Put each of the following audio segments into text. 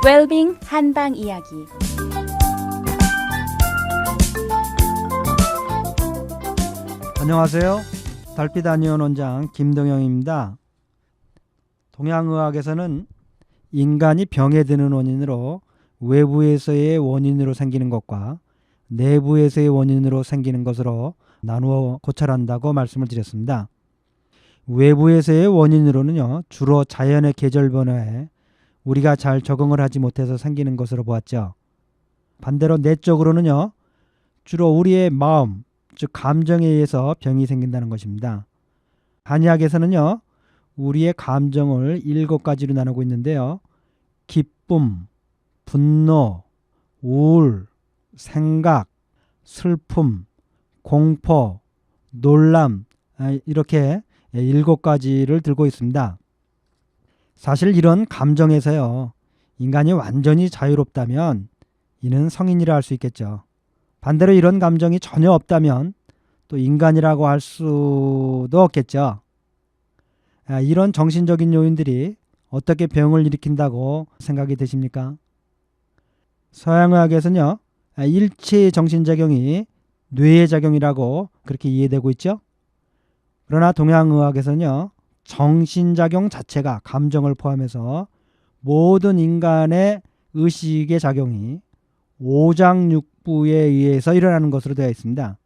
웰빙 한방 이야기. 안녕하세요. 달빛 아니온 원장 김동영입니다. 동양의학에서는 인간이 병에 드는 원인으로 외부에서의 원인으로 생기는 것과 내부에서의 원인으로 생기는 것으로 나누어 고찰한다고 말씀을 드렸습니다. 외부에서의 원인으로는요, 주로 자연의 계절 변화에 우리가 잘 적응을 하지 못해서 생기는 것으로 보았죠. 반대로 내적으로는요, 주로 우리의 마음, 즉 감정에 의해서 병이 생긴다는 것입니다. 한의학에서는요, 우리의 감정을 7가지로 나누고 있는데요. 기쁨, 분노, 우울, 생각, 슬픔, 공포, 놀람, 이렇게 7가지를 들고 있습니다. 사실 이런 감정에서요, 인간이 완전히 자유롭다면 이는 성인이라 할 수 있겠죠. 반대로 이런 감정이 전혀 없다면 또 인간이라고 할 수도 없겠죠. 이런 정신적인 요인들이 어떻게 병을 일으킨다고 생각이 되십니까? 서양의학에서는요, 일체의 정신작용이 뇌의 작용이라고 그렇게 이해되고 있죠. 그러나 동양의학에서는요, 정신작용 자체가 감정을 포함해서 모든 인간의 의식의 작용이 오장육부에 의해서 일어나는 것으로 되어 있습니다.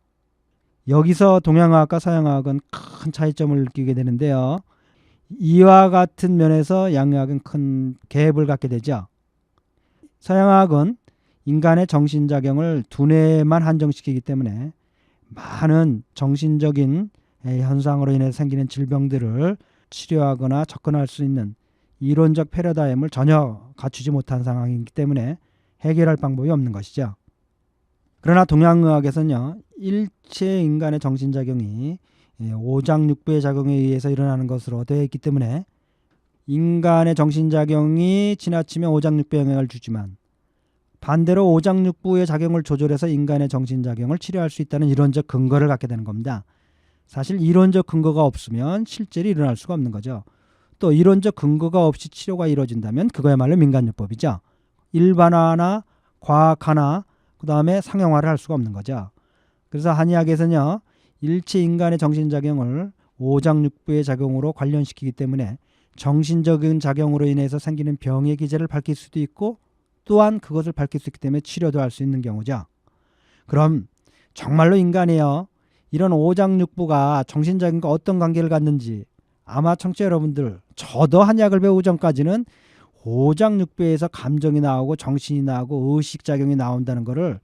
여기서 동양의학과 서양의학은 큰 차이점을 느끼게 되는데요. 이와 같은 면에서 양의학은 큰 갭을 갖게 되죠. 서양의학은 인간의 정신작용을 두뇌에만 한정시키기 때문에 많은 정신적인 현상으로 인해 생기는 질병들을 치료하거나 접근할 수 있는 이론적 패러다임을 전혀 갖추지 못한 상황이기 때문에 해결할 방법이 없는 것이죠. 그러나 동양의학에서는요, 일체 인간의 정신작용이 오장육부의 작용에 의해서 일어나는 것으로 되어 있기 때문에 인간의 정신작용이 지나치면 오장육부에 영향을 주지만 반대로 오장육부의 작용을 조절해서 인간의 정신작용을 치료할 수 있다는 이론적 근거를 갖게 되는 겁니다. 사실 이론적 근거가 없으면 실제로 일어날 수가 없는 거죠. 또 이론적 근거가 없이 치료가 이루어진다면 그거야말로 민간요법이죠. 일반화나 과학화나 그 다음에 상용화를 할 수가 없는 거죠. 그래서 한의학에서는요, 일체 인간의 정신작용을 오장육부의 작용으로 관련시키기 때문에 정신적인 작용으로 인해서 생기는 병의 기제를 밝힐 수도 있고 또한 그것을 밝힐 수 있기 때문에 치료도 할 수 있는 경우죠. 그럼 정말로 인간이요, 이런 오장육부가 정신적인과 어떤 관계를 갖는지 아마 청취자 여러분들, 저도 한의학을 배우기 전까지는 오장육부에서 감정이 나오고 정신이 나오고 의식작용이 나온다는 것을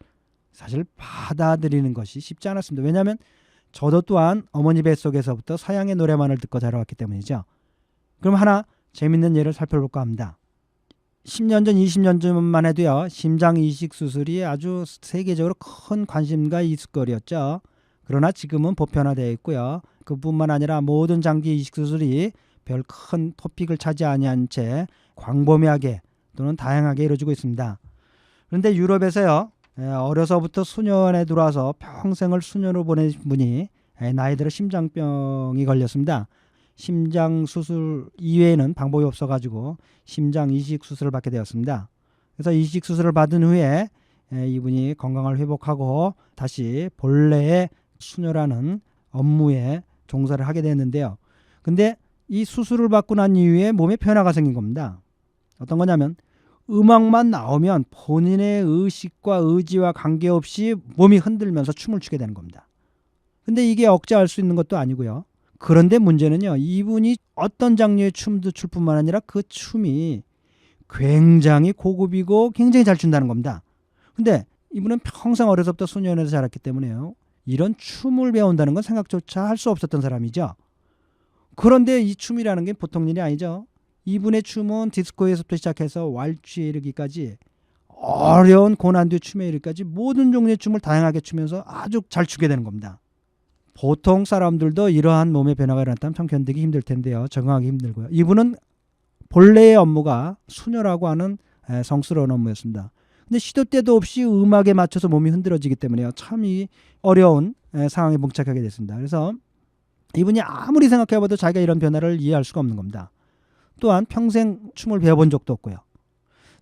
사실 받아들이는 것이 쉽지 않았습니다. 왜냐하면 저도 또한 어머니 뱃속에서부터 서양의 노래만을 듣고 자라왔기 때문이죠. 그럼 하나 재밌는 예를 살펴볼까 합니다. 10년 전, 20년 전만 해도요, 심장 이식 수술이 아주 세계적으로 큰 관심과 이슈거리였죠. 그러나 지금은 보편화되어 있고요. 그뿐만 아니라 모든 장기 이식 수술이 별 큰 토픽을 차지하지 않은 채 광범위하게 또는 다양하게 이루어지고 있습니다. 그런데 유럽에서요, 어려서부터 수년에 들어와서 평생을 수년으로 보낸 분이 나이 들어 심장병이 걸렸습니다. 심장 수술 이외에는 방법이 없어가지고 심장 이식 수술을 받게 되었습니다. 그래서 이식 수술을 받은 후에 이분이 건강을 회복하고 다시 본래의 수녀라는 업무에 종사를 하게 됐는데요. 근데 이 수술을 받고 난 이후에 몸에 변화가 생긴 겁니다. 어떤 거냐면 음악만 나오면 본인의 의식과 의지와 관계없이 몸이 흔들면서 춤을 추게 되는 겁니다. 근데 이게 억제할 수 있는 것도 아니고요. 그런데 문제는요, 이분이 어떤 장르의 춤도 출 뿐만 아니라 그 춤이 굉장히 고급이고 굉장히 잘 춘다는 겁니다. 근데 이분은 평생 어려서부터 수련해서 자랐기 때문에요, 이런 춤을 배운다는 건 생각조차 할 수 없었던 사람이죠. 그런데 이 춤이라는 게 보통 일이 아니죠. 이분의 춤은 디스코에서부터 시작해서 왈츠에 이르기까지 어려운 고난도의 춤에 이르기까지 모든 종류의 춤을 다양하게 추면서 아주 잘 추게 되는 겁니다. 보통 사람들도 이러한 몸의 변화가 일어났다면 참 견디기 힘들 텐데요. 적응하기 힘들고요. 이분은 본래의 업무가 수녀라고 하는 성스러운 업무였습니다. 근데 시도 때도 없이 음악에 맞춰서 몸이 흔들어지기 때문에요, 참 이 어려운 상황에 봉착하게 됐습니다. 그래서 이분이 아무리 생각해봐도 자기가 이런 변화를 이해할 수가 없는 겁니다. 또한 평생 춤을 배워본 적도 없고요.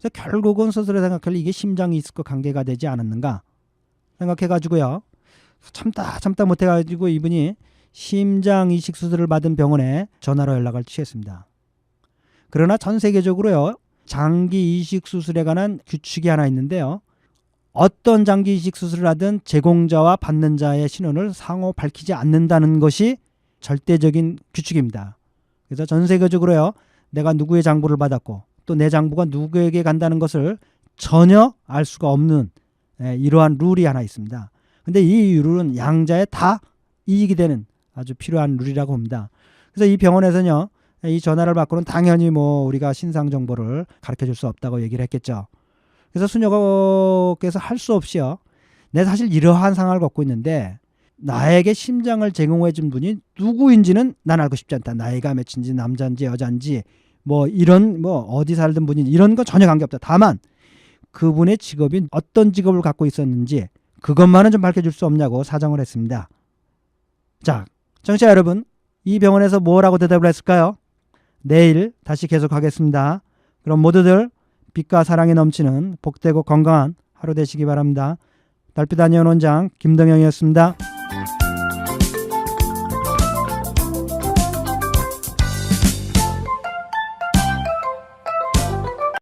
그래서 결국은 스스로 생각할 이게 심장 이식과 관계가 되지 않았는가 생각해가지고요. 참다 못해가지고 이분이 심장 이식 수술을 받은 병원에 전화로 연락을 취했습니다. 그러나 전 세계적으로요. 장기 이식 수술에 관한 규칙이 하나 있는데요. 어떤 장기 이식 수술을 하든 제공자와 받는 자의 신원을 상호 밝히지 않는다는 것이 절대적인 규칙입니다. 그래서 전 세계적으로요. 내가 누구의 장부를 받았고 또 내 장부가 누구에게 간다는 것을 전혀 알 수가 없는 이러한 룰이 하나 있습니다. 근데 이 룰은 양자에 다 이익이 되는 아주 필요한 룰이라고 봅니다. 그래서 이 병원에서는요. 이 전화를 받고는 당연히 뭐 우리가 신상 정보를 가르쳐 줄 수 없다고 얘기를 했겠죠. 그래서 수녀께서 할 수 없이요. 내가 사실 이러한 상황을 겪고 있는데 나에게 심장을 제공해 준 분이 누구인지는 난 알고 싶지 않다. 나이가 몇인지 남자인지 여자인지 뭐 이런 뭐 어디 살던 분인지 이런 거 전혀 관계없다. 다만 그분의 직업이 어떤 직업을 갖고 있었는지 그것만은 좀 밝혀줄 수 없냐고 사정을 했습니다. 자, 청취자 여러분, 이 병원에서 뭐라고 대답을 했을까요? 내일 다시 계속하겠습니다. 그럼 모두들 빛과 사랑이 넘치는 복되고 건강한 하루 되시기 바랍니다. 달빛 아니온 원장 김동영이었습니다.